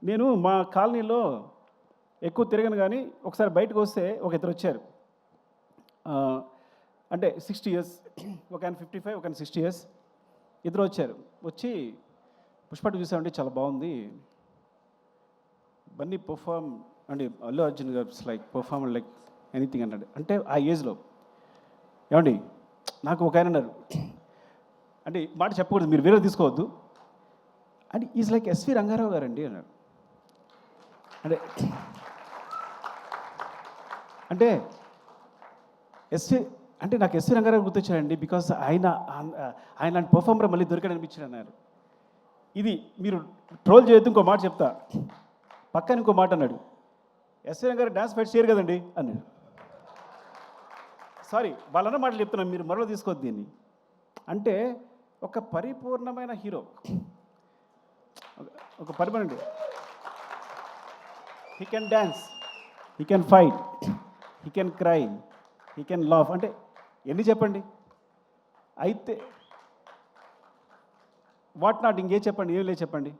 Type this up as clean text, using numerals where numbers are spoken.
నేను మా కాలనీలో ఎక్కువ తిరగను కానీ ఒకసారి బయటకు వస్తే ఒక ఇద్దరు వచ్చారు. అంటే 60 ఇయర్స్, ఒక ఆయన 55, ఒక ఆయన 60 ఇయర్స్. ఇద్దరు వచ్చారు. వచ్చి పుష్ప 2 చూసామంటే చాలా బాగుంది, బన్నీ పర్ఫార్మ్ అంటే అల్లు అర్జున్ గారు లైక్ పర్ఫార్మ్ లైక్ ఎనీథింగ్ అన్నాడు. అంటే ఆ ఏజ్లో ఏమండి నాకు ఒక ఆయన అన్నారు, అంటే మాట చెప్పకూడదు, మీరు వేరే తీసుకోవద్దు, and is like S V Rangarao గారండి అన్నాడు. అంటే అంటే ఎస్వి అంటే నాకు ఎస్వి రంగారావు గుర్తొచ్చారండి, బికాస్ ఆయన పర్ఫార్మర్ మళ్ళీ దొరికాడు అనిపించాడు అన్నారు. ఇది మీరు ట్రోల్ చేయొద్దు, ఇంకో మాట చెప్తా. పక్కన ఇంకో మాట అన్నాడు, ఎస్వి రంగారావు డ్యాన్స్ ఫైట్ చేయరు కదండి అన్నాడు. సారీ, వాళ్ళన్న మాటలు చెప్తున్నాను, మీరు మరో తీసుకోవద్దు దీన్ని. అంటే ఒక పరిపూర్ణమైన హీరో, ఒక పరిపూర్ణ, he can dance, he can fight, he can cry, he can laugh. అంటే ఎన్ని చెప్పండి. అయితే వాట్ నాట్ ఇంకే చెప్పండి, ఏం లేదు చెప్పండి.